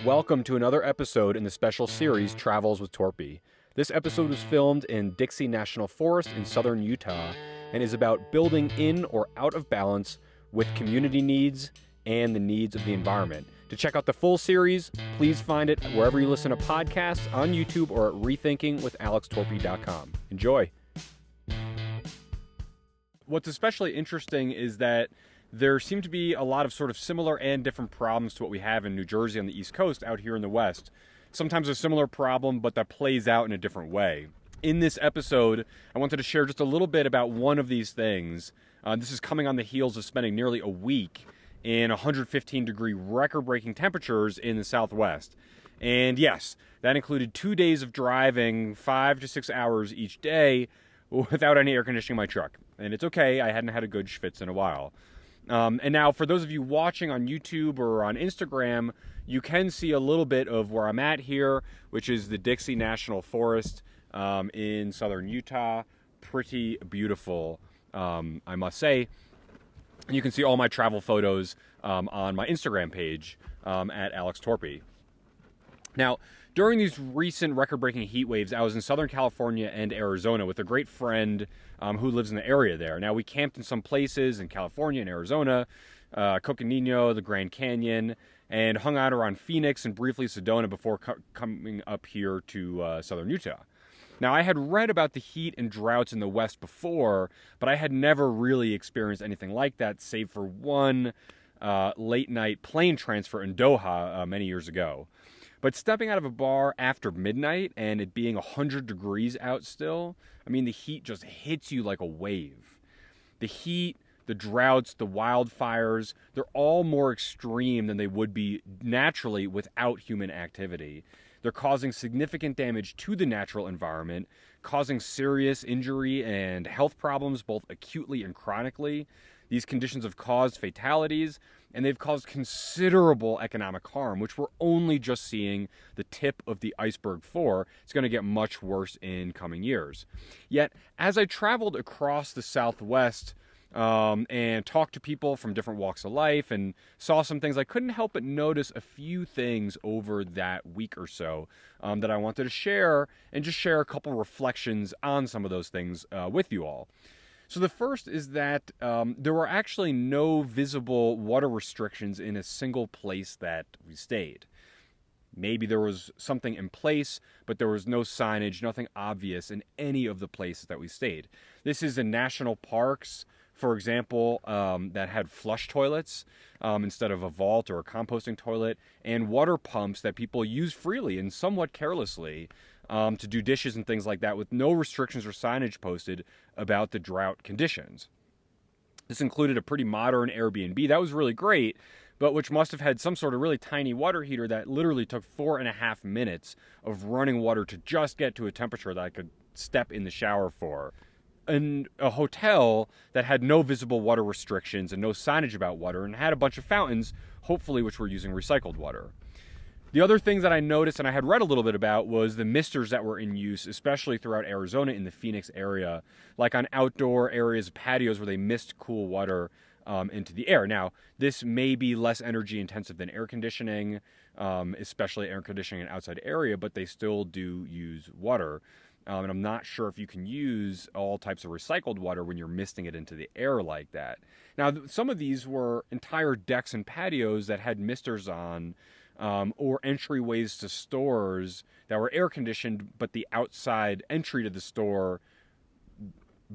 Welcome to another episode in the special series Travels with Torpey. This episode was filmed in Dixie National Forest in southern Utah and is about building in or out of balance with community needs and the needs of the environment. To check out the full series, please find it wherever you listen to podcasts, on YouTube, or at rethinkingwithalextorpey.com. Enjoy. What's especially interesting is that there seem to be a lot of sort of similar and different problems to what we have in New Jersey on the East Coast out here in the West. Sometimes a similar problem, but that plays out in a different way. In this episode, I wanted to share just a little bit about one of these things. This is coming on the heels of spending nearly a week in 115-degree record-breaking temperatures in the Southwest. And yes, that included 2 days of driving 5 to 6 hours each day without any air conditioning in my truck. And it's okay, I hadn't had a good schwitz in a while. And now, for those of you watching on YouTube or on Instagram, you can see a little bit of where I'm at here, which is the Dixie National Forest in southern Utah. Pretty beautiful, I must say. And you can see all my travel photos on my Instagram page at Alex Torpey. Now, during these recent record-breaking heat waves, I was in Southern California and Arizona with a great friend who lives in the area there. Now, we camped in some places in California and Arizona, Coconino, the Grand Canyon, and hung out around Phoenix and briefly Sedona before coming up here to Southern Utah. Now, I had read about the heat and droughts in the West before, but I had never really experienced anything like that, save for one late-night plane transfer in Doha many years ago. But stepping out of a bar after midnight and it being 100 degrees out still, I mean, the heat just hits you like a wave. The heat, the droughts, the wildfires, they're all more extreme than they would be naturally without human activity. They're causing significant damage to the natural environment, causing serious injury and health problems, both acutely and chronically. These conditions have caused fatalities, and they've caused considerable economic harm, which we're only just seeing the tip of the iceberg for. It's going to get much worse in coming years. Yet, as I traveled across the Southwest and talked to people from different walks of life and saw some things, I couldn't help but notice a few things over that week or so that I wanted to share, and just share a couple reflections on some of those things with you all. So the first is that there were actually no visible water restrictions in a single place that we stayed. Maybe there was something in place, but there was no signage, nothing obvious in any of the places that we stayed. This is in national parks, for example, that had flush toilets instead of a vault or a composting toilet, and water pumps that people use freely and somewhat carelessly to do dishes and things like that, with no restrictions or signage posted about the drought conditions. This included a pretty modern Airbnb. That was really great, but which must have had some sort of really tiny water heater that literally took 4.5 minutes of running water to just get to a temperature that I could step in the shower for. And a hotel that had no visible water restrictions and no signage about water, and had a bunch of fountains, hopefully which were using recycled water. The other thing that I noticed, and I had read a little bit about, was the misters that were in use, especially throughout Arizona in the Phoenix area, like on outdoor areas, patios where they mist cool water into the air. Now, this may be less energy intensive than air conditioning, especially air conditioning in an outside area, but they still do use water. And I'm not sure if you can use all types of recycled water when you're misting it into the air like that. Now, some of these were entire decks and patios that had misters on, or entryways to stores that were air conditioned, but the outside entry to the store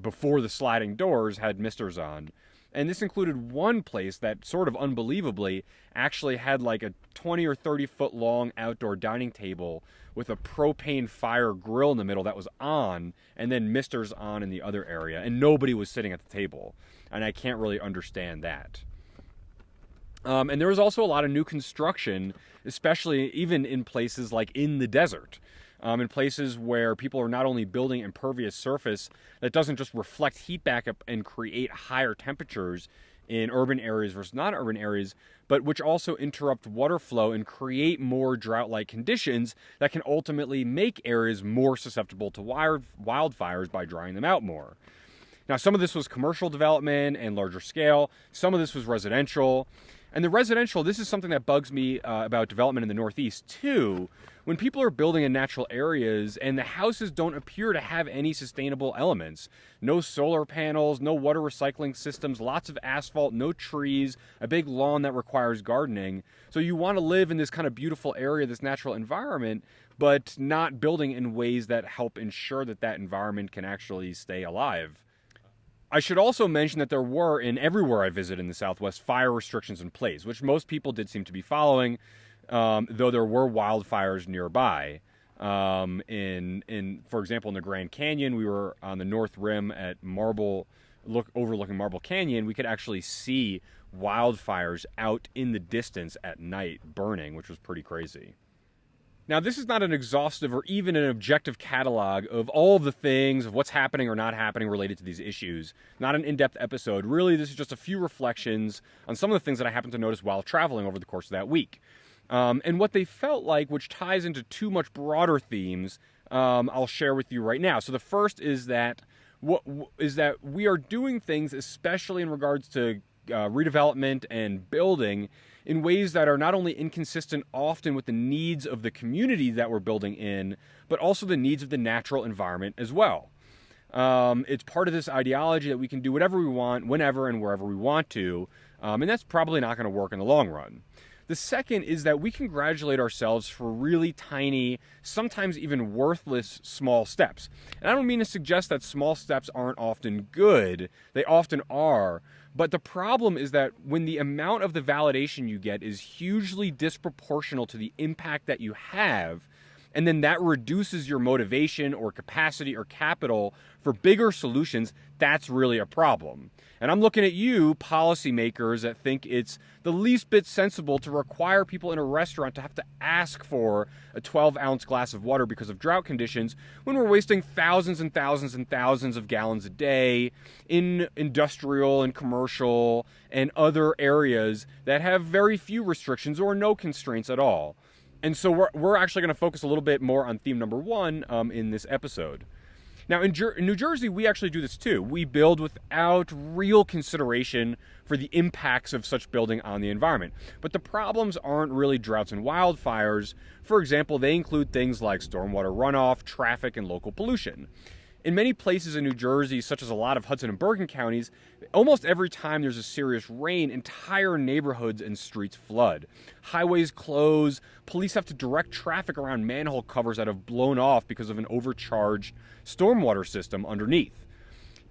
before the sliding doors had misters on. And this included one place that sort of unbelievably actually had like a 20 or 30 foot long outdoor dining table with a propane fire grill in the middle that was on, and then misters on in the other area, and nobody was sitting at the table. And I can't really understand that. And there was also a lot of new construction, especially even in places like in the desert. In places where people are not only building impervious surface that doesn't just reflect heat back up and create higher temperatures in urban areas versus non-urban areas, but which also interrupt water flow and create more drought-like conditions that can ultimately make areas more susceptible to wildfires by drying them out more. Now, some of this was commercial development and larger scale. Some of this was residential. And the residential, this is something that bugs me about development in the Northeast too. When people are building in natural areas and the houses don't appear to have any sustainable elements, no solar panels, no water recycling systems, lots of asphalt, no trees, a big lawn that requires gardening. So you want to live in this kind of beautiful area, this natural environment, but not building in ways that help ensure that that environment can actually stay alive. I should also mention that there were, in everywhere I visited in the Southwest, fire restrictions in place, which most people did seem to be following, though there were wildfires nearby. For example, in the Grand Canyon, we were on the North Rim at overlooking Marble Canyon. We could actually see wildfires out in the distance at night burning, which was pretty crazy. Now, this is not an exhaustive or even an objective catalog of all of the things, of what's happening or not happening related to these issues. Not an in-depth episode. Really, this is just a few reflections on some of the things that I happened to notice while traveling over the course of that week. And what they felt like, which ties into two much broader themes, I'll share with you right now. So the first is that we are doing things, especially in regards to redevelopment and building, in ways that are not only inconsistent often with the needs of the community that we're building in, but also the needs of the natural environment as well. It's part of this ideology that we can do whatever we want, whenever and wherever we want to, and that's probably not going to work in the long run. The second is that we congratulate ourselves for really tiny, sometimes even worthless small steps. And I don't mean to suggest that small steps aren't often good. They often are. But the problem is that when the amount of the validation you get is hugely disproportional to the impact that you have, and then that reduces your motivation or capacity or capital for bigger solutions, that's really a problem. And I'm looking at you, policymakers, that think it's the least bit sensible to require people in a restaurant to have to ask for a 12-ounce glass of water because of drought conditions when we're wasting thousands and thousands and thousands of gallons a day in industrial and commercial and other areas that have very few restrictions or no constraints at all. And so we're actually going to focus a little bit more on theme number one in this episode. Now, in New Jersey, we actually do this too. We build without real consideration for the impacts of such building on the environment. But the problems aren't really droughts and wildfires. For example, they include things like stormwater runoff, traffic, and local pollution. In many places in New Jersey, such as a lot of Hudson and Bergen counties, almost every time there's a serious rain, entire neighborhoods and streets flood. Highways close, police have to direct traffic around manhole covers that have blown off because of an overcharged stormwater system underneath.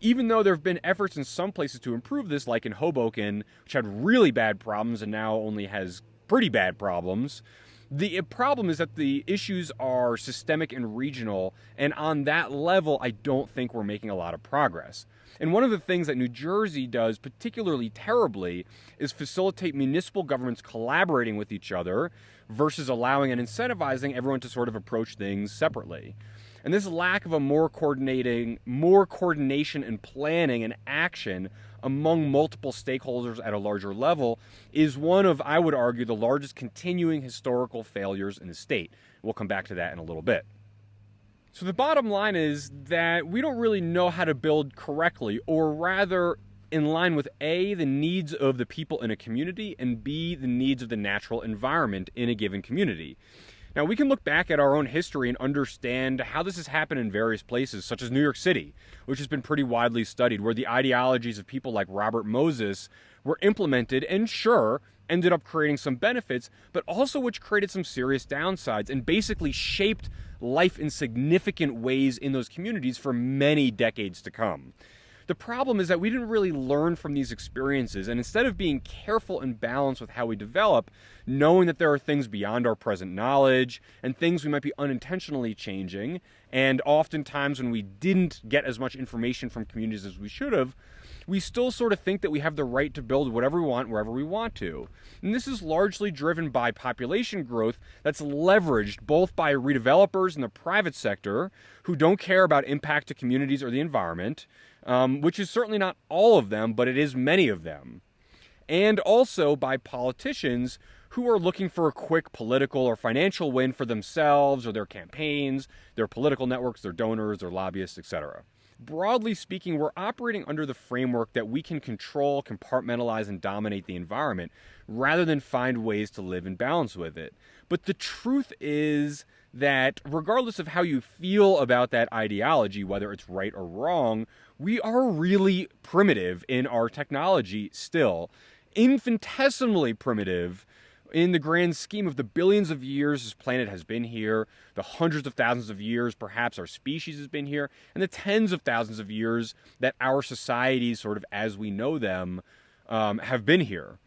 Even though there have been efforts in some places to improve this, like in Hoboken, which had really bad problems and now only has pretty bad problems, the problem is that the issues are systemic and regional, and on that level, I don't think we're making a lot of progress. And one of the things that New Jersey does particularly terribly is facilitate municipal governments collaborating with each other versus allowing and incentivizing everyone to sort of approach things separately. And this lack of more coordination and planning and action among multiple stakeholders at a larger level is one of, I would argue, the largest continuing historical failures in the state. We'll come back to that in a little bit. So the bottom line is that we don't really know how to build correctly, or rather in line with A, the needs of the people in a community, and B, the needs of the natural environment in a given community. Now, we can look back at our own history and understand how this has happened in various places, such as New York City, which has been pretty widely studied, where the ideologies of people like Robert Moses were implemented and sure, ended up creating some benefits, but also which created some serious downsides and basically shaped life in significant ways in those communities for many decades to come. The problem is that we didn't really learn from these experiences, and instead of being careful and balanced with how we develop, knowing that there are things beyond our present knowledge and things we might be unintentionally changing, and oftentimes when we didn't get as much information from communities as we should have, we still sort of think that we have the right to build whatever we want, wherever we want to. And this is largely driven by population growth that's leveraged both by redevelopers in the private sector who don't care about impact to communities or the environment, which is certainly not all of them, but it is many of them. And also by politicians who are looking for a quick political or financial win for themselves or their campaigns, their political networks, their donors, their lobbyists, etc. broadly speaking, we're operating under the framework that we can control, compartmentalize, and dominate the environment rather than find ways to live in balance with it. But the truth is that regardless of how you feel about that ideology, whether it's right or wrong, we are really primitive in our technology still. Infinitesimally primitive in the grand scheme of the billions of years this planet has been here, the hundreds of thousands of years perhaps our species has been here, and the tens of thousands of years that our societies, sort of as we know them, have been here.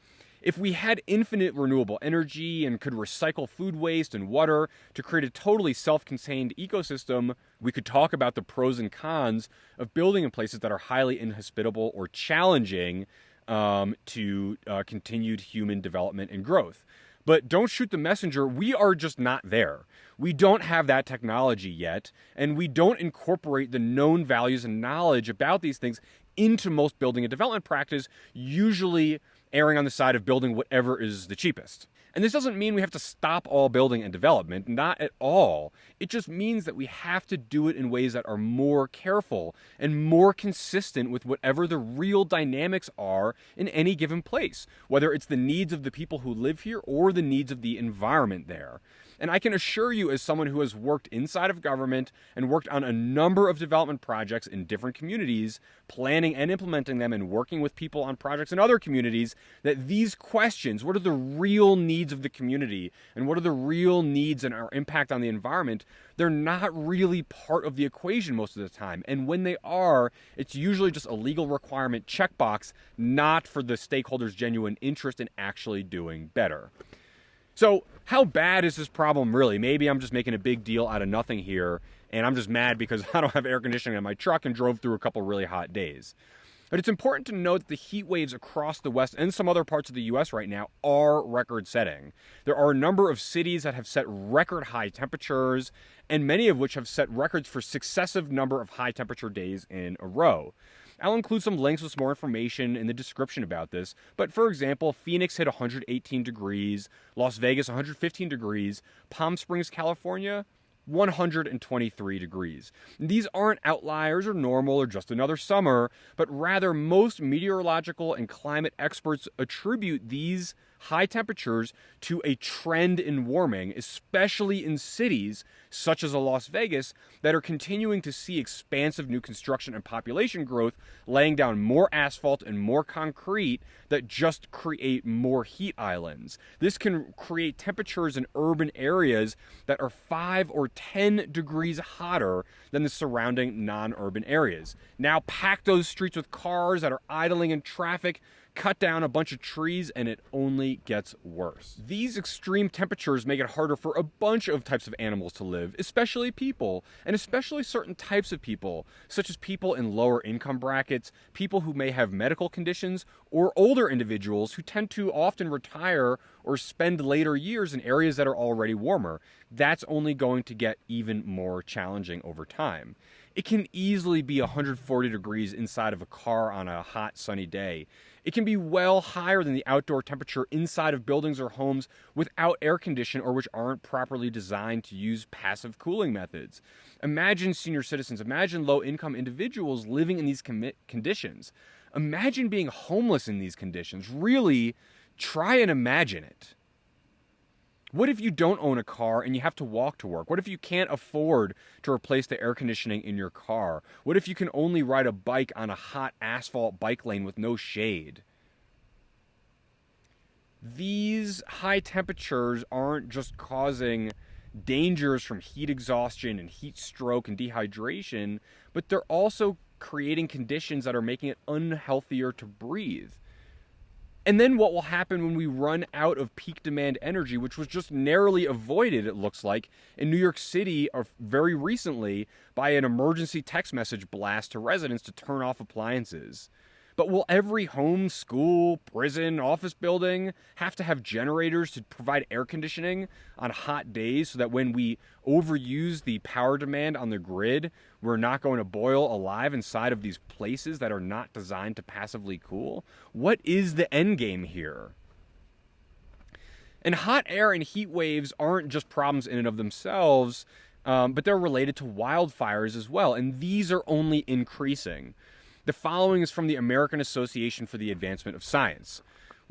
If we had infinite renewable energy and could recycle food waste and water to create a totally self-contained ecosystem, we could talk about the pros and cons of building in places that are highly inhospitable or challenging to continued human development and growth. But don't shoot the messenger. We are just not there. We don't have that technology yet, and we don't incorporate the known values and knowledge about these things into most building and development practice, usually erring on the side of building whatever is the cheapest. And this doesn't mean we have to stop all building and development, not at all. It just means that we have to do it in ways that are more careful and more consistent with whatever the real dynamics are in any given place, whether it's the needs of the people who live here or the needs of the environment there. And I can assure you, as someone who has worked inside of government and worked on a number of development projects in different communities, planning and implementing them and working with people on projects in other communities, that these questions, what are the real needs of the community and what are the real needs and our impact on the environment, they're not really part of the equation most of the time. And when they are, it's usually just a legal requirement checkbox, not for the stakeholders' genuine interest in actually doing better. So how bad is this problem really? Maybe I'm just making a big deal out of nothing here, and I'm just mad because I don't have air conditioning in my truck and drove through a couple really hot days. But it's important to note that the heat waves across the West and some other parts of the U.S. right now are record-setting. There are a number of cities that have set record high temperatures, and many of which have set records for successive number of high temperature days in a row. I'll include some links with some more information in the description about this, but for example, Phoenix hit 118 degrees, Las Vegas 115 degrees, Palm Springs, California, 123 degrees. These aren't outliers or normal or just another summer, but rather most meteorological and climate experts attribute these high temperatures to a trend in warming, especially in cities such as Las Vegas that are continuing to see expansive new construction and population growth, laying down more asphalt and more concrete that just create more heat islands. This can create temperatures in urban areas that are 5 or 10 degrees hotter than the surrounding non-urban areas. Now pack those streets with cars that are idling in traffic, cut down a bunch of trees, and it only gets worse. These extreme temperatures make it harder for a bunch of types of animals to live, especially people, and especially certain types of people, such as people in lower income brackets, people who may have medical conditions, or older individuals who tend to often retire or spend later years in areas that are already warmer. That's only going to get even more challenging over time. It can easily be 140 degrees inside of a car on a hot, sunny day. It can be well higher than the outdoor temperature inside of buildings or homes without air conditioning or which aren't properly designed to use passive cooling methods. Imagine senior citizens, imagine low-income individuals living in these conditions. Imagine being homeless in these conditions. Really, try and imagine it. What if you don't own a car and you have to walk to work? What if you can't afford to replace the air conditioning in your car? What if you can only ride a bike on a hot asphalt bike lane with no shade? These high temperatures aren't just causing dangers from heat exhaustion and heat stroke and dehydration, but they're also creating conditions that are making it unhealthier to breathe. And then what will happen when we run out of peak demand energy, which was just narrowly avoided, it looks like, in New York City very recently by an emergency text message blast to residents to turn off appliances. But will every home, school, prison, office building have to have generators to provide air conditioning on hot days so that when we overuse the power demand on the grid, we're not going to boil alive inside of these places that are not designed to passively cool? What is the end game here? And hot air and heat waves aren't just problems in and of themselves. but they're related to wildfires as well, and these are only increasing. The following is from the American Association for the Advancement of Science.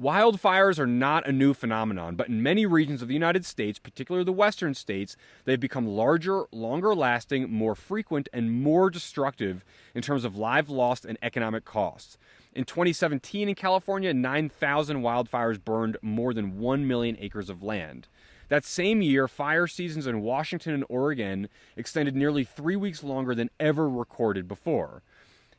Wildfires are not a new phenomenon, but in many regions of the United States, particularly the western states, they've become larger, longer lasting, more frequent, and more destructive in terms of lives lost and economic costs. In 2017 in California, 9,000 wildfires burned more than 1 million acres of land. That same year, fire seasons in Washington and Oregon extended nearly 3 weeks longer than ever recorded before.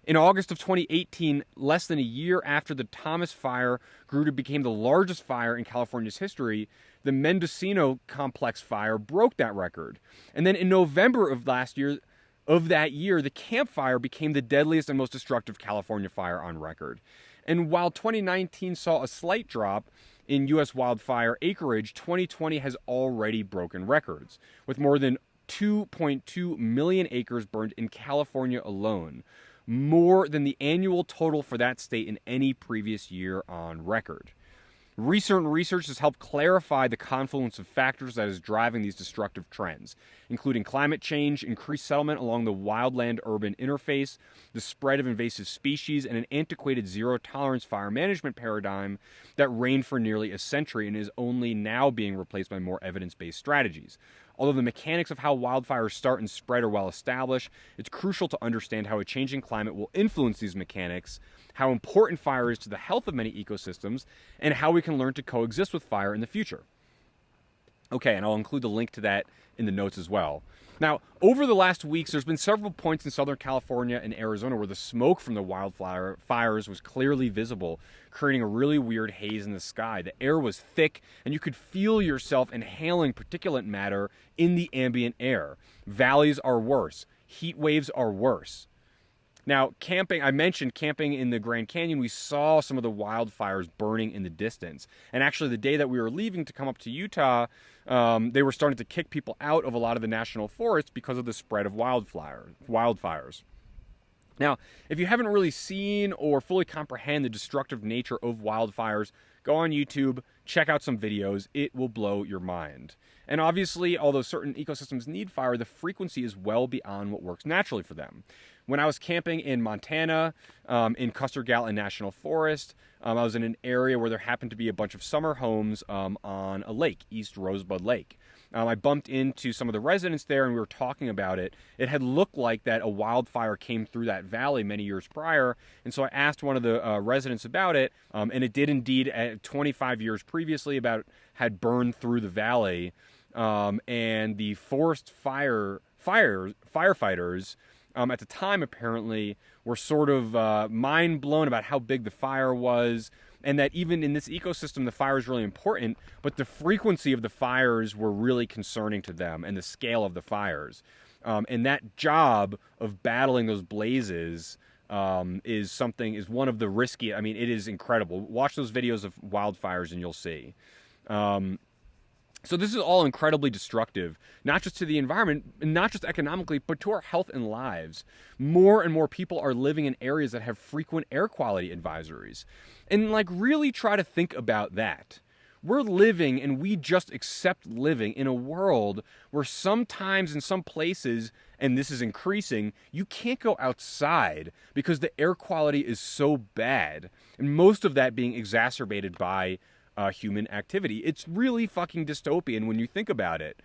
In August of 2018, less than a year after the Thomas Fire grew to become the largest fire in California's history, the Mendocino Complex Fire broke that record. And then in November of that year, the Camp Fire became the deadliest and most destructive California fire on record. And while 2019 saw a slight drop in U.S. wildfire acreage, 2020 has already broken records, with more than 2.2 million acres burned in California alone, more than the annual total for that state in any previous year on record. Recent research has helped clarify the confluence of factors that is driving these destructive trends, including climate change, increased settlement along the wildland-urban interface, the spread of invasive species, and an antiquated zero-tolerance fire management paradigm that reigned for nearly a century and is only now being replaced by more evidence-based strategies. Although the mechanics of how wildfires start and spread are well established, it's crucial to understand how a changing climate will influence these mechanics, how important fire is to the health of many ecosystems, and how we can learn to coexist with fire in the future. Okay, and I'll include the link to that in the notes as well. Now, over the last weeks, there's been several points in Southern California and Arizona where the smoke from the wildfires was clearly visible, creating a really weird haze in the sky. The air was thick, and you could feel yourself inhaling particulate matter in the ambient air. Valleys are worse. Heat waves are worse. Now, camping, I mentioned camping in the Grand Canyon. We saw some of the wildfires burning in the distance. And actually, the day that we were leaving to come up to Utah, they were starting to kick people out of a lot of the national forests because of the spread of wildfires. Now, if you haven't really seen or fully comprehend the destructive nature of wildfires, go on YouTube, check out some videos. It will blow your mind. And obviously, although certain ecosystems need fire, the frequency is well beyond what works naturally for them. When I was camping in Montana, in Custer Gallatin National Forest, I was in an area where there happened to be a bunch of summer homes on a lake, East Rosebud Lake. I bumped into some of the residents there, and we were talking about it. It had looked like that a wildfire came through that valley many years prior, and so I asked one of the residents about it, and it did indeed, 25 years previously, had burned through the valley, and the forest firefighters at the time apparently were sort of mind blown about how big the fire was, and that even in this ecosystem the fire is really important, but the frequency of the fires were really concerning to them, and the scale of the fires. And that job of battling those blazes is one of the risky. I mean, it is incredible. Watch those videos of wildfires and you'll see. So this is all incredibly destructive, not just to the environment, not just economically, but to our health and lives. More and more people are living in areas that have frequent air quality advisories. And really try to think about that. We're living, and we just accept living in a world where sometimes in some places, and this is increasing, you can't go outside because the air quality is so bad. And most of that being exacerbated by human activity. It's really fucking dystopian when you think about it.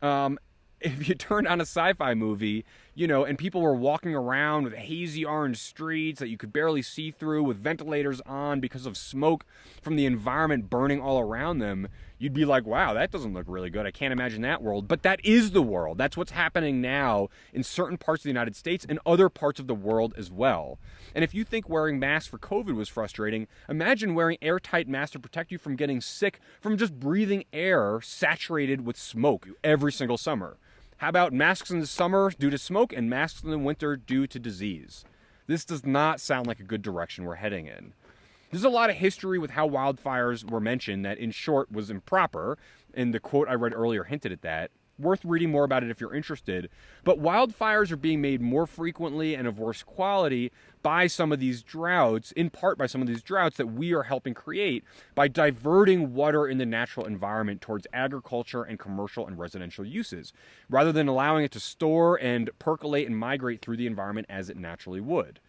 If you turned on a sci-fi movie, and people were walking around with hazy orange streets that you could barely see through with ventilators on because of smoke from the environment burning all around them, you'd be like, wow, that doesn't look really good. I can't imagine that world. But that is the world. That's what's happening now in certain parts of the United States and other parts of the world as well. And if you think wearing masks for COVID was frustrating, imagine wearing airtight masks to protect you from getting sick from just breathing air saturated with smoke every single summer. How about masks in the summer due to smoke and masks in the winter due to disease? This does not sound like a good direction we're heading in. There's a lot of history with how wildfires were mentioned that, in short, was improper, and the quote I read earlier hinted at that. Worth reading more about it if you're interested. But wildfires are being made more frequently and of worse quality by some of these droughts, in part by some of these droughts that we are helping create by diverting water in the natural environment towards agriculture and commercial and residential uses, rather than allowing it to store and percolate and migrate through the environment as it naturally would.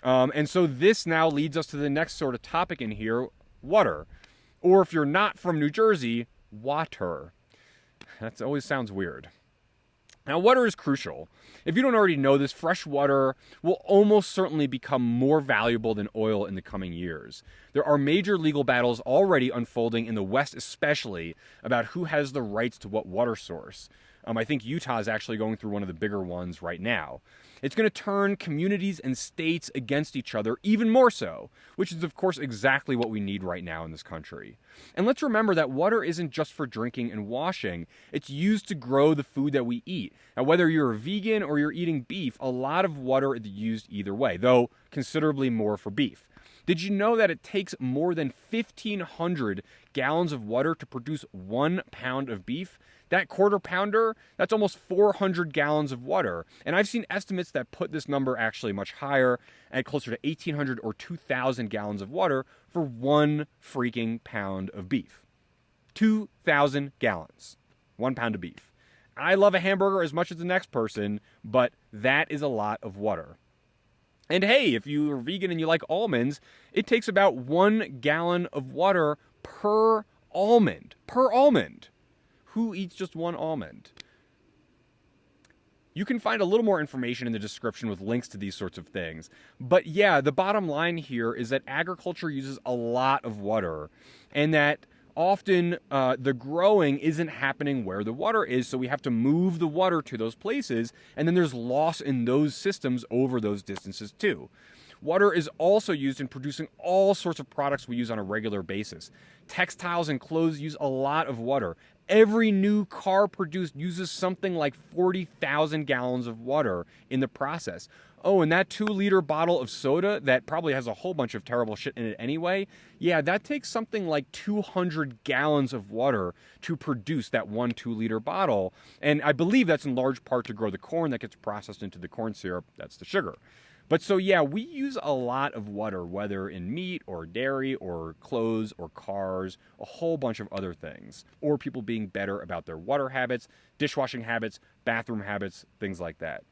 And so this now leads us to the next sort of topic in here, water. Or if you're not from New Jersey, water. That always sounds weird. Now, water is crucial. If you don't already know this, fresh water will almost certainly become more valuable than oil in the coming years. There are major legal battles already unfolding in the West especially about who has the rights to what water source. I think Utah is actually going through one of the bigger ones right now. It's going to turn communities and states against each other even more so, which is, of course, exactly what we need right now in this country. And let's remember that water isn't just for drinking and washing. It's used to grow the food that we eat. Now, whether you're a vegan or you're eating beef, a lot of water is used either way, though considerably more for beef. Did you know that it takes more than 1,500 gallons of water to produce 1 pound of beef? That quarter pounder, that's almost 400 gallons of water. And I've seen estimates that put this number actually much higher, at closer to 1,800 or 2,000 gallons of water for 1 freaking pound of beef. 2,000 gallons. 1 pound of beef. I love a hamburger as much as the next person, but that is a lot of water. And hey, if you are vegan and you like almonds, it takes about 1 gallon of water per almond. Per almond. Who eats just 1 almond? You can find a little more information in the description with links to these sorts of things. But yeah, the bottom line here is that agriculture uses a lot of water, and that often the growing isn't happening where the water is, so we have to move the water to those places, and then there's loss in those systems over those distances too. Water is also used in producing all sorts of products we use on a regular basis. Textiles and clothes use a lot of water. Every new car produced uses something like 40,000 gallons of water in the process. Oh, and that 2-liter bottle of soda that probably has a whole bunch of terrible shit in it anyway, yeah, that takes something like 200 gallons of water to produce that 1 2-liter bottle. And I believe that's in large part to grow the corn that gets processed into the corn syrup. That's the sugar. But so yeah, we use a lot of water, whether in meat or dairy or clothes or cars, a whole bunch of other things. Or people being better about their water habits, dishwashing habits, bathroom habits, things like that.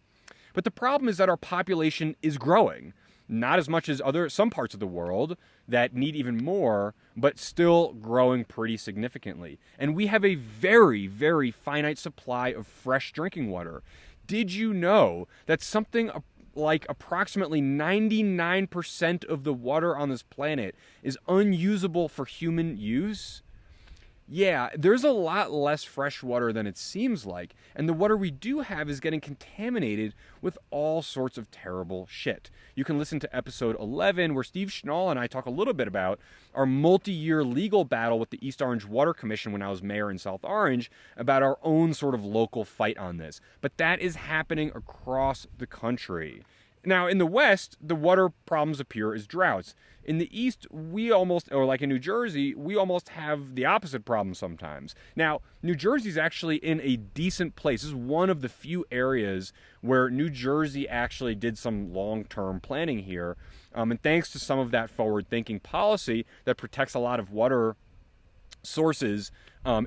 But the problem is that our population is growing. Not as much as some parts of the world that need even more, but still growing pretty significantly. And we have a very, very finite supply of fresh drinking water. Did you know that something like approximately 99% of the water on this planet is unusable for human use? Yeah, there's a lot less fresh water than it seems like, and the water we do have is getting contaminated with all sorts of terrible shit. You can listen to episode 11 where Steve Schnall and I talk a little bit about our multi-year legal battle with the East Orange Water Commission when I was mayor in South Orange, about our own sort of local fight on this. But that is happening across the country. Now, in the West, the water problems appear as droughts. In the East, or like in New Jersey, we almost have the opposite problem sometimes. Now, New Jersey's actually in a decent place. This is one of the few areas where New Jersey actually did some long-term planning here. And thanks to some of that forward-thinking policy that protects a lot of water sources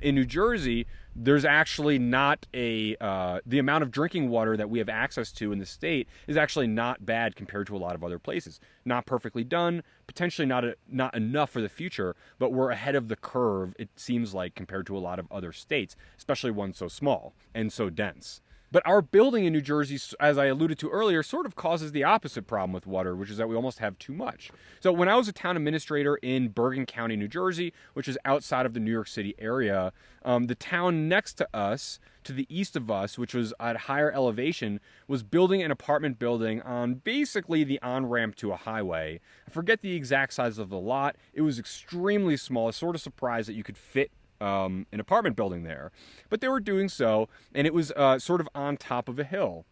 in New Jersey, there's actually not the amount of drinking water that we have access to in the state is actually not bad compared to a lot of other places. Not perfectly done, potentially not enough for the future, but we're ahead of the curve, it seems like, compared to a lot of other states, especially ones so small and so dense. But our building in New Jersey, as I alluded to earlier, sort of causes the opposite problem with water, which is that we almost have too much. So when I was a town administrator in Bergen County, New Jersey, which is outside of the New York City area, the town next to us, to the east of us, which was at higher elevation, was building an apartment building on basically the on-ramp to a highway. I forget the exact size of the lot. It was extremely small. I was sort of surprised that you could fit an apartment building there. But they were doing so, and it was sort of on top of a hill.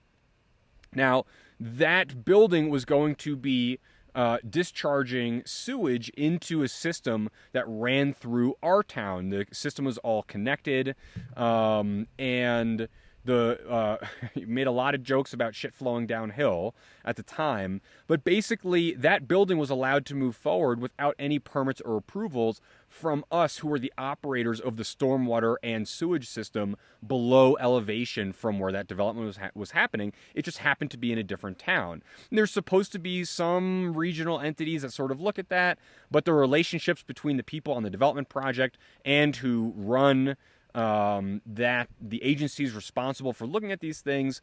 Now, that building was going to be discharging sewage into a system that ran through our town. The system was all connected, and he made a lot of jokes about shit flowing downhill at the time, but basically that building was allowed to move forward without any permits or approvals from us, who were the operators of the stormwater and sewage system below elevation from where that development was happening. It just happened to be in a different town. And there's supposed to be some regional entities that sort of look at that, but the relationships between the people on the development project and who run that the agencies responsible for looking at these things,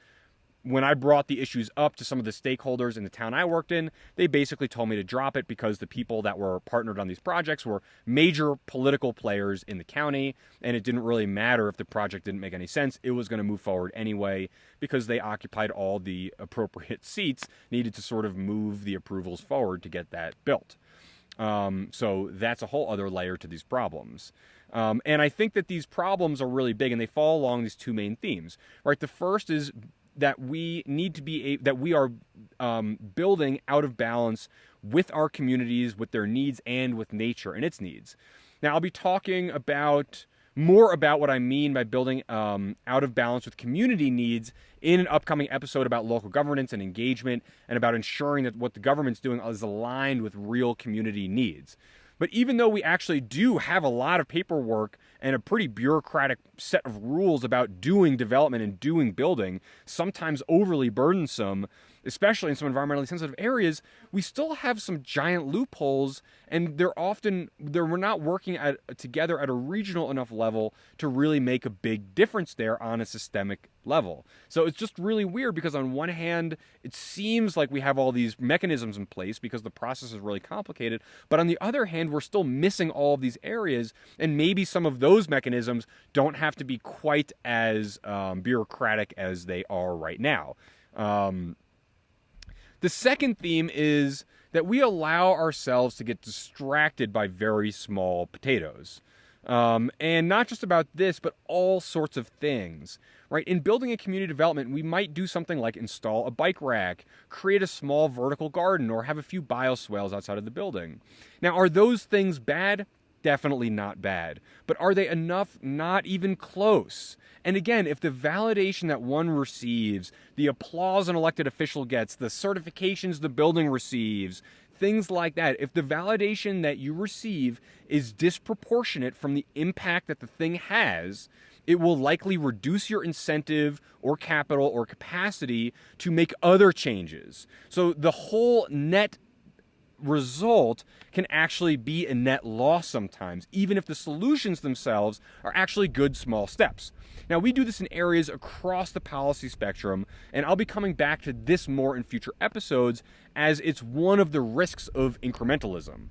when I brought the issues up to some of the stakeholders in the town I worked in, they basically told me to drop it because the people that were partnered on these projects were major political players in the county, and it didn't really matter if the project didn't make any sense. It was going to move forward anyway because they occupied all the appropriate seats needed to sort of move the approvals forward to get that built. So that's a whole other layer to these problems. And I think that these problems are really big, and they fall along these two main themes, right? The first is that we need to be that we are building out of balance with our communities, with their needs, and with nature and its needs. Now, I'll be talking more about what I mean by building out of balance with community needs in an upcoming episode about local governance and engagement, and about ensuring that what the government's doing is aligned with real community needs. But even though we actually do have a lot of paperwork and a pretty bureaucratic set of rules about doing development and doing building, sometimes overly burdensome, especially in some environmentally sensitive areas, we still have some giant loopholes, and we're not working together at a regional enough level to really make a big difference there on a systemic level. So it's just really weird because on one hand, it seems like we have all these mechanisms in place because the process is really complicated, but on the other hand, we're still missing all of these areas, and maybe some of those mechanisms don't have to be quite as bureaucratic as they are right now. The second theme is that we allow ourselves to get distracted by very small potatoes. And not just about this, but all sorts of things, right? In building a community development, we might do something like install a bike rack, create a small vertical garden, or have a few bioswales outside of the building. Now, are those things bad? Definitely not bad. But are they enough? Not even close. And again, if the validation that one receives, the applause an elected official gets, the certifications the building receives, things like that, if the validation that you receive is disproportionate from the impact that the thing has, it will likely reduce your incentive or capital or capacity to make other changes. So the whole net result can actually be a net loss sometimes, even if the solutions themselves are actually good small steps. Now, we do this in areas across the policy spectrum, and I'll be coming back to this more in future episodes as it's one of the risks of incrementalism.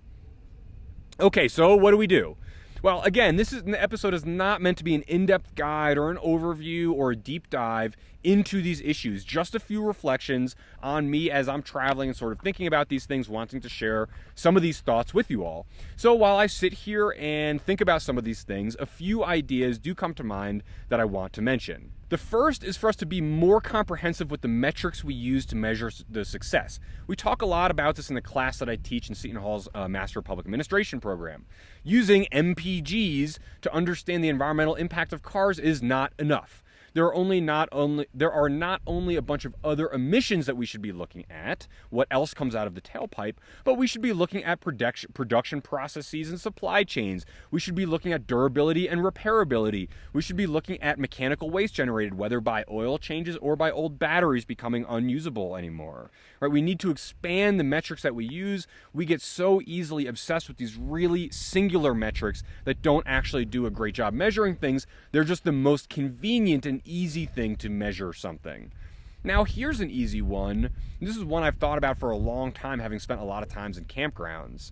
Okay, so what do? Well, again, this episode is not meant to be an in-depth guide or an overview or a deep dive into these issues. Just a few reflections on me as I'm traveling and sort of thinking about these things, wanting to share some of these thoughts with you all. So while I sit here and think about some of these things, a few ideas do come to mind that I want to mention. The first is for us to be more comprehensive with the metrics we use to measure the success. We talk a lot about this in the class that I teach in Seton Hall's Master of Public Administration program. Using MPGs to understand the environmental impact of cars is not enough. There are not only a bunch of other emissions that we should be looking at, what else comes out of the tailpipe, but we should be looking at production processes and supply chains. We should be looking at durability and repairability. We should be looking at mechanical waste generated, whether by oil changes or by old batteries becoming unusable anymore. Right? We need to expand the metrics that we use. We get so easily obsessed with these really singular metrics that don't actually do a great job measuring things. They're just the most convenient and easy thing to measure something. Now, here's an easy one. This is one I've thought about for a long time, having spent a lot of times in campgrounds.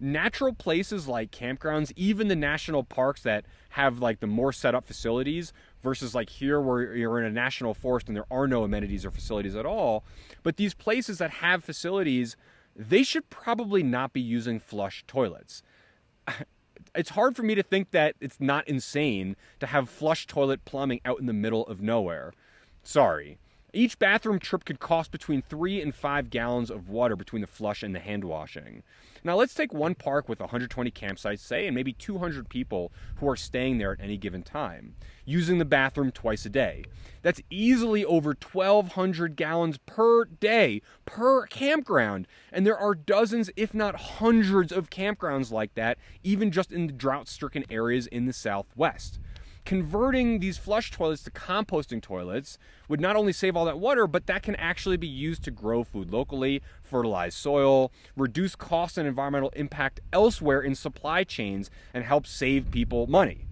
Natural places like campgrounds, even the national parks that have like the more set up facilities versus like here where you're in a national forest and there are no amenities or facilities at all. But these places that have facilities, they should probably not be using flush toilets. It's hard for me to think that it's not insane to have flush toilet plumbing out in the middle of nowhere. Sorry. Each bathroom trip could cost between 3 and 5 gallons of water between the flush and the hand washing. Now let's take one park with 120 campsites, say, and maybe 200 people who are staying there at any given time, using the bathroom twice a day. That's easily over 1,200 gallons per day, per campground. And there are dozens, if not hundreds of campgrounds like that, even just in the drought-stricken areas in the Southwest. Converting these flush toilets to composting toilets would not only save all that water, but that can actually be used to grow food locally, fertilize soil, reduce cost and environmental impact elsewhere in supply chains, and help save people money.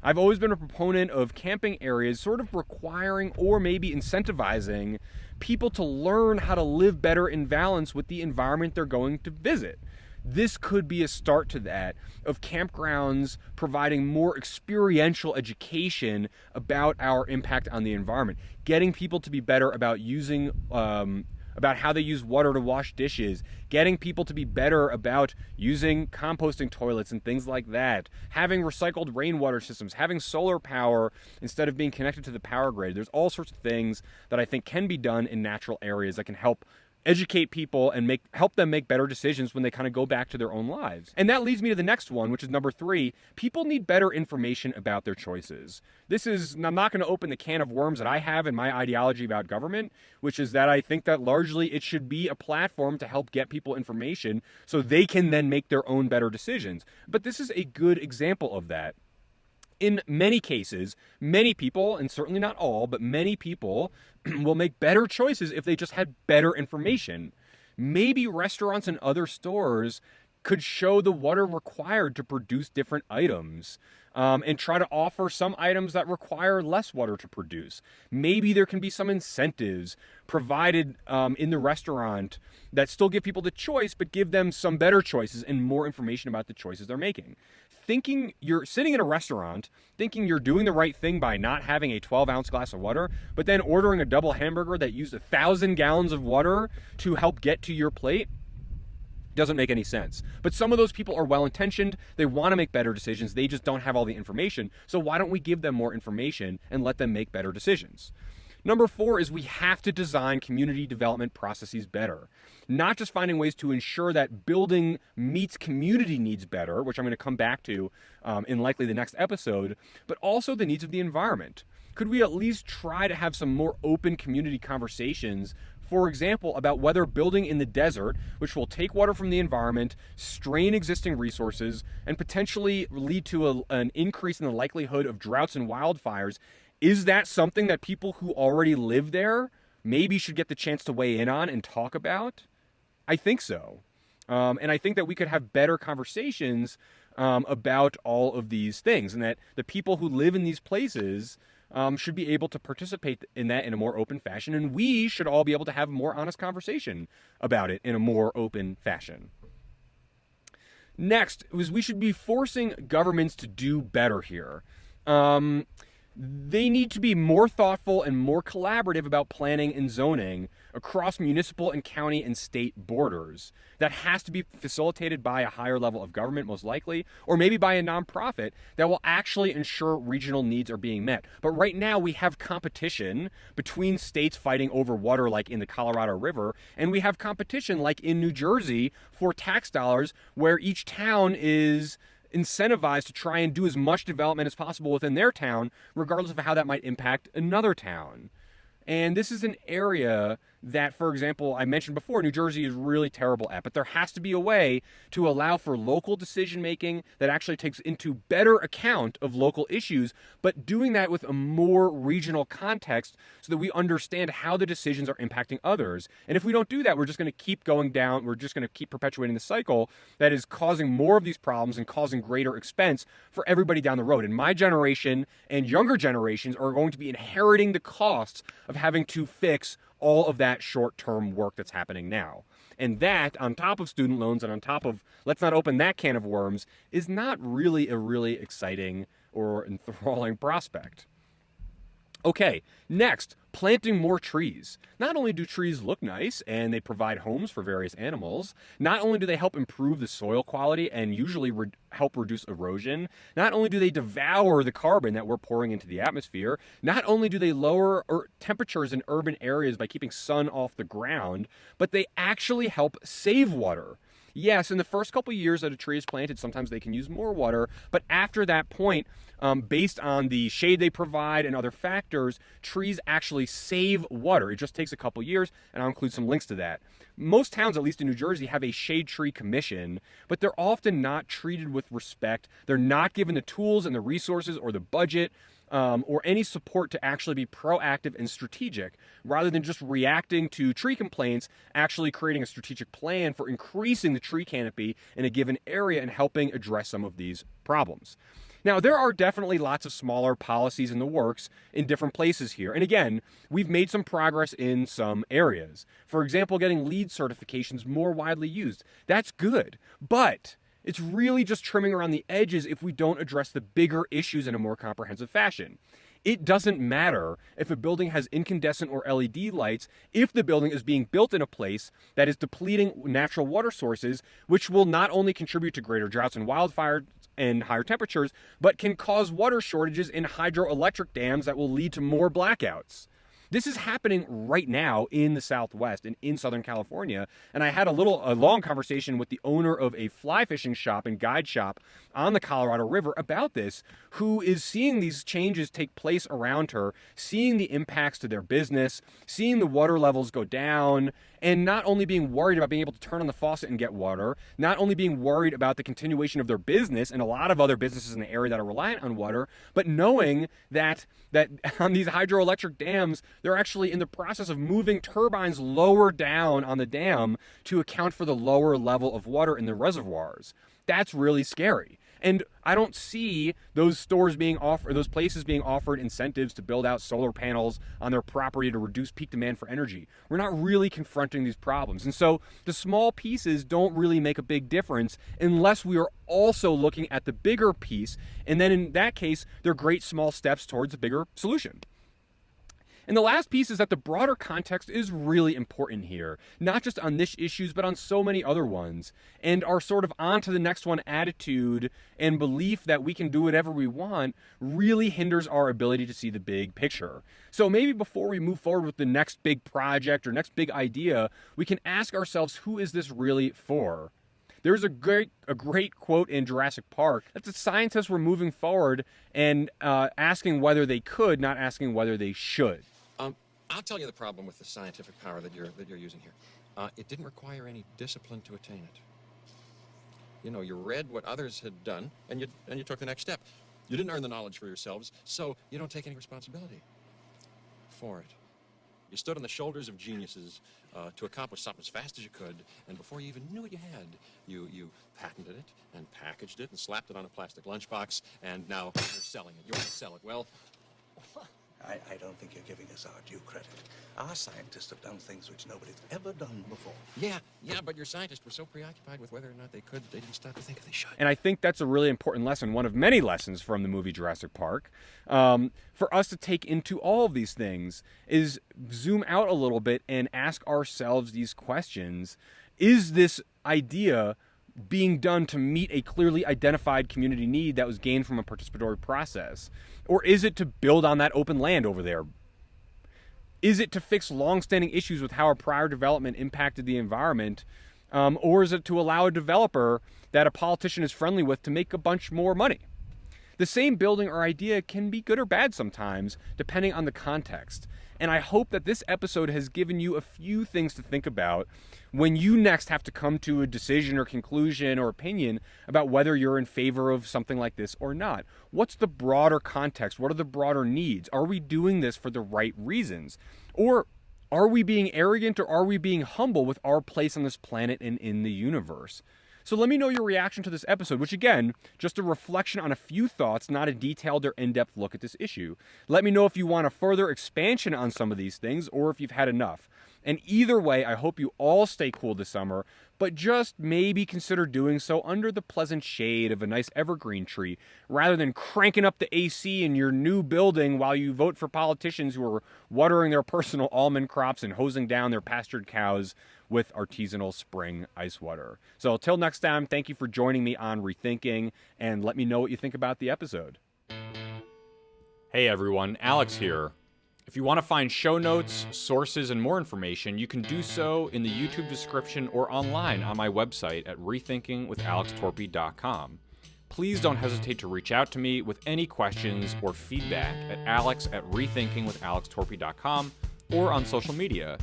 I've always been a proponent of camping areas sort of requiring or maybe incentivizing people to learn how to live better in balance with the environment they're going to visit. This could be a start to that, of campgrounds providing more experiential education about our impact on the environment, getting people to be better about using, about how they use water to wash dishes, getting people to be better about using composting toilets and things like that, having recycled rainwater systems, having solar power instead of being connected to the power grid. There's all sorts of things that I think can be done in natural areas that can help educate people and help them make better decisions when they kind of go back to their own lives. And that leads me to the next one, which is number 3. People need better information about their choices. I'm not going to open the can of worms that I have in my ideology about government, which is that I think that largely it should be a platform to help get people information so they can then make their own better decisions. But this is a good example of that. In many cases, many people, and certainly not all, but many people will make better choices if they just had better information. Maybe restaurants and other stores could show the water required to produce different items, and try to offer some items that require less water to produce. Maybe there can be some incentives provided in the restaurant that still give people the choice, but give them some better choices and more information about the choices they're making. Thinking you're sitting in a restaurant, thinking you're doing the right thing by not having a 12-ounce glass of water, but then ordering a double hamburger that used 1,000 gallons of water to help get to your plate, doesn't make any sense. But some of those people are well-intentioned. They want to make better decisions. They just don't have all the information. So why don't we give them more information and let them make better decisions? Number 4 is we have to design community development processes better. Not just finding ways to ensure that building meets community needs better, which I'm going to come back to in likely the next episode, but also the needs of the environment. Could we at least try to have some more open community conversations, for example, about whether building in the desert, which will take water from the environment, strain existing resources, and potentially lead to an increase in the likelihood of droughts and wildfires, is that something that people who already live there maybe should get the chance to weigh in on and talk about? I think so. And I think that we could have better conversations about all of these things, and that the people who live in these places should be able to participate in that in a more open fashion, and we should all be able to have a more honest conversation about it in a more open fashion. Next, we should be forcing governments to do better here. They need to be more thoughtful and more collaborative about planning and zoning across municipal and county and state borders. That has to be facilitated by a higher level of government, most likely, or maybe by a nonprofit that will actually ensure regional needs are being met. But right now we have competition between states fighting over water, like in the Colorado River, and we have competition like in New Jersey for tax dollars, where each town is incentivized to try and do as much development as possible within their town, regardless of how that might impact another town. And this is an area that, for example, I mentioned before, New Jersey is really terrible at, but there has to be a way to allow for local decision making that actually takes into better account of local issues, but doing that with a more regional context so that we understand how the decisions are impacting others. And if we don't do that, we're just going to keep going down, we're just going to keep perpetuating the cycle that is causing more of these problems and causing greater expense for everybody down the road. And my generation and younger generations are going to be inheriting the costs of having to fix all of that short-term work that's happening now. And that, on top of student loans and on top of, let's not open that can of worms, is not really a really exciting or enthralling prospect. Okay, next, planting more trees. Not only do trees look nice and they provide homes for various animals, not only do they help improve the soil quality and usually help reduce erosion, not only do they devour the carbon that we're pouring into the atmosphere, not only do they lower temperatures in urban areas by keeping sun off the ground, but they actually help save water. Yes, in the first couple of years that a tree is planted, sometimes they can use more water, but after that point, based on the shade they provide and other factors, trees actually save water. It just takes a couple years, and I'll include some links to that. Most towns, at least in New Jersey, have a shade tree commission, but they're often not treated with respect. They're not given the tools and the resources or the budget or any support to actually be proactive and strategic, rather than just reacting to tree complaints, actually creating a strategic plan for increasing the tree canopy in a given area and helping address some of these problems. Now, there are definitely lots of smaller policies in the works in different places here. And again, we've made some progress in some areas. For example, getting LEED certifications more widely used. That's good. But it's really just trimming around the edges if we don't address the bigger issues in a more comprehensive fashion. It doesn't matter if a building has incandescent or LED lights if the building is being built in a place that is depleting natural water sources, which will not only contribute to greater droughts and wildfires and higher temperatures, but can cause water shortages in hydroelectric dams that will lead to more blackouts. This is happening right now in the Southwest and in Southern California. And I had a long conversation with the owner of a fly fishing shop and guide shop on the Colorado River about this, who is seeing these changes take place around her, seeing the impacts to their business, seeing the water levels go down, and not only being worried about being able to turn on the faucet and get water, not only being worried about the continuation of their business and a lot of other businesses in the area that are reliant on water, but knowing that on these hydroelectric dams, they're actually in the process of moving turbines lower down on the dam to account for the lower level of water in the reservoirs. That's really scary. And I don't see those stores being offered, those places being offered incentives to build out solar panels on their property to reduce peak demand for energy. We're not really confronting these problems. And so the small pieces don't really make a big difference unless we are also looking at the bigger piece. And then in that case, they're great small steps towards a bigger solution. And the last piece is that the broader context is really important here, not just on this issues, but on so many other ones. And our sort of on to the next one attitude and belief that we can do whatever we want really hinders our ability to see the big picture. So maybe before we move forward with the next big project or next big idea, we can ask ourselves, who is this really for? There's a great quote in Jurassic Park that the scientists were moving forward and asking whether they could, not asking whether they should. I'll tell you the problem with the scientific power that you're using here. It didn't require any discipline to attain it. You know, you read what others had done, and you took the next step. You didn't earn the knowledge for yourselves, so you don't take any responsibility for it. You stood on the shoulders of geniuses to accomplish something as fast as you could, and before you even knew what you had, you patented it and packaged it and slapped it on a plastic lunchbox, and now you're selling it. You want to sell it. Well, I don't think you're giving us our due credit. Our scientists have done things which nobody's ever done before. Yeah, but your scientists were so preoccupied with whether or not they could, they didn't stop to think if they should. And I think that's a really important lesson, one of many lessons from the movie Jurassic Park. For us to take into all of these things is zoom out a little bit and ask ourselves these questions. Is this idea being done to meet a clearly identified community need that was gained from a participatory process? Or is it to build on that open land over there? Is it to fix long-standing issues with how a prior development impacted the environment? Or is it to allow a developer that a politician is friendly with to make a bunch more money? The same building or idea can be good or bad sometimes, depending on the context. And I hope that this episode has given you a few things to think about when you next have to come to a decision or conclusion or opinion about whether you're in favor of something like this or not. What's the broader context? What are the broader needs? Are we doing this for the right reasons? Or are we being arrogant, or are we being humble with our place on this planet and in the universe? So let me know your reaction to this episode, which again, just a reflection on a few thoughts, not a detailed or in-depth look at this issue. Let me know if you want a further expansion on some of these things, or if you've had enough. And either way, I hope you all stay cool this summer, but just maybe consider doing so under the pleasant shade of a nice evergreen tree, rather than cranking up the AC in your new building while you vote for politicians who are watering their personal almond crops and hosing down their pastured cows with artisanal spring ice water. So till next time, thank you for joining me on Rethinking, and let me know what you think about the episode. Hey everyone, Alex here. If you want to find show notes, sources, and more information, you can do so in the YouTube description or online on my website at rethinkingwithalextorpey.com. Please don't hesitate to reach out to me with any questions or feedback at alex@rethinkingwithalextorpey.com or on social media.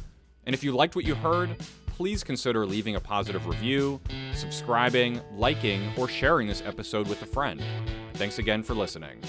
And if you liked what you heard, please consider leaving a positive review, subscribing, liking, or sharing this episode with a friend. Thanks again for listening.